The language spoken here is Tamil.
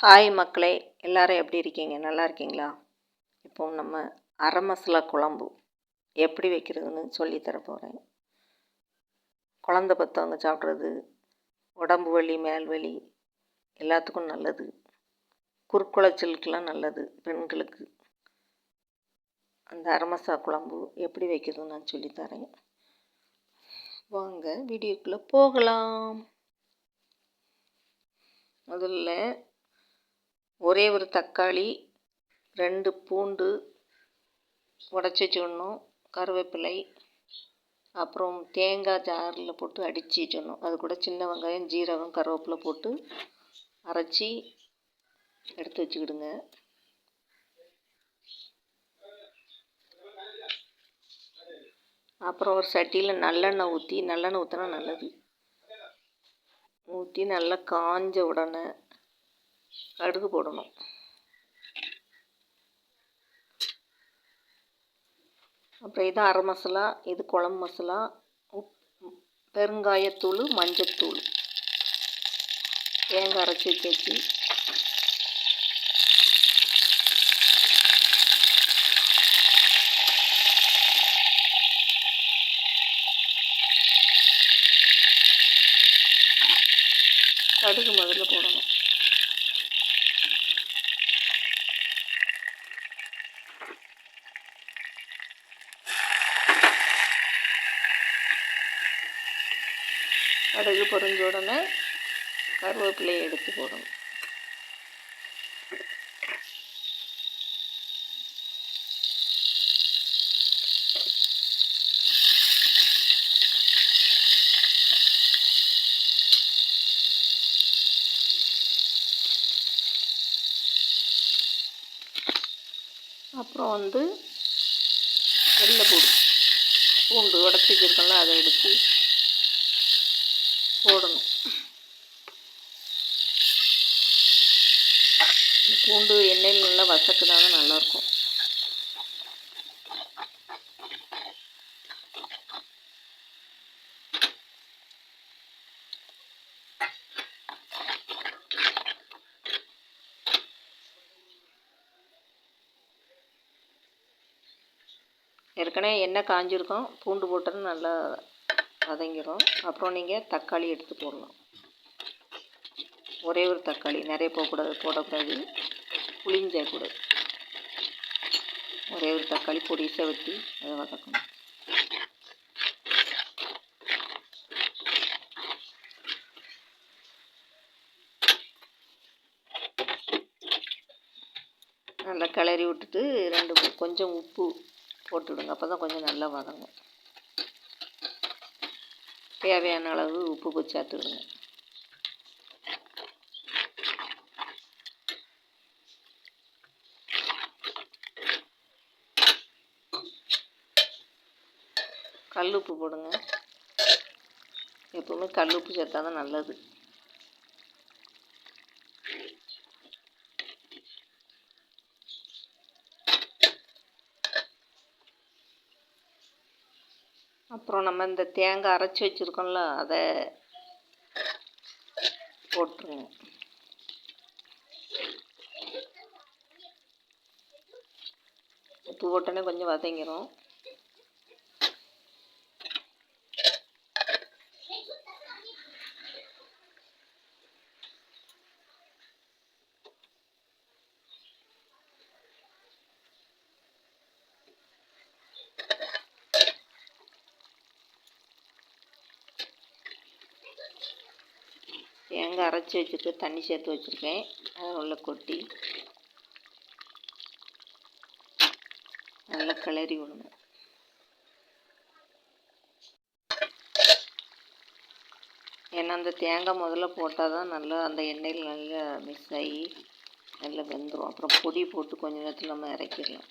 ஹாய் மக்களே, எல்லோரும் எப்படி இருக்கீங்க? நல்லா இருக்கீங்களா? இப்போ நம்ம அரை மசாலா குழம்பு எப்படி வைக்கிறதுன்னு சொல்லித்தர போகிறேன். குழந்த பெற்றவங்க சாப்பிட்றது, உடம்பு வலி மேல் வலி எல்லாத்துக்கும் நல்லது. குறுக்குளைச்சலுக்கெல்லாம் நல்லது பெண்களுக்கு. அந்த அரை மசாலா குழம்பு எப்படி வைக்கிறதுன்னு நான் சொல்லித்தரேன். வாங்க வீடியோக்குள்ளே போகலாம். முதல்ல ஒரே ஒரு தக்காளி, 2 பூண்டு உடச்சி வச்சுக்கணும், கருவேப்பிலை, அப்புறம் தேங்காய் ஜாரில் போட்டு அடித்து வச்சிடணும். அது கூட சின்ன வெங்காயம், ஜீரகம், கருவேப்பிலை போட்டு அரைச்சி எடுத்து வச்சுக்கிடுங்க. அப்புறம் ஒரு சட்டியில் நல்லெண்ணெய் ஊற்றினா நல்லது. ஊற்றி நல்லா காஞ்ச உடனே கடுகு போடணும். அப்புறம் இது அரை மசாலா, இது குழம்பு மசாலா, பெருங்காயத்தூள், மஞ்சத்தூள், தேங்காய் அரைச்சி வச்சு கடுகு முதல்ல போடணும். கடுகு பொரிஞ்ச உடனே கருவேப்பிலையை எடுத்து போடணும். அப்புறம் வெள்ளை பூண்டு உடச்சி வச்சுருக்கோம்ல, அதை எடுத்து போடணும். பூண்டு எண்ணெயில் நல்லா வசக்குனால நல்லாயிருக்கும். ஏற்கனவே எண்ணெய் காஞ்சிருக்கும், பூண்டு போட்டது நல்லா வதங்கிடும். அப்புறம் நீங்கள் தக்காளி எடுத்து போடலாம். ஒரே ஒரு தக்காளி, நிறைய போடக்கூடாது, புளிஞ்சக்கூடாது. ஒரே ஒரு தக்காளி பொடிசாக வெட்டி அதை வதக்கணும். நல்லா கிளறி விட்டுட்டு கொஞ்சம் உப்பு போட்டுவிடுங்க. அப்போ தான் கொஞ்சம் நல்லா வதங்கும். தேவையான அளவு உப்பு சேர்த்துவிடுங்க. கல் உப்பு போடுங்க. எப்போவுமே கல் உப்பு சேர்த்தா தான் நல்லது. அப்புறம் நம்ம இந்த தேங்காய் அரைச்சி வச்சுருக்கோம்ல, அதை போட்டுருங்க. உப்பு போட்டோன்னே கொஞ்சம் வதங்கிடும். தேங்காய் அரைச்சி வச்சுட்டு தண்ணி சேர்த்து வச்சுருக்கேன், அதை உள்ள கொட்டி நல்லா கிளறி விடணும். ஏன்னா அந்த தேங்காய் முதல்ல போட்டால் தான் நல்லா அந்த எண்ணெயில் நல்லா மிக்ஸ் ஆகி நல்லா வெந்துடும். அப்புறம் பொடி போட்டு கொஞ்ச நேரத்தில் நம்ம இறக்கிடலாம்.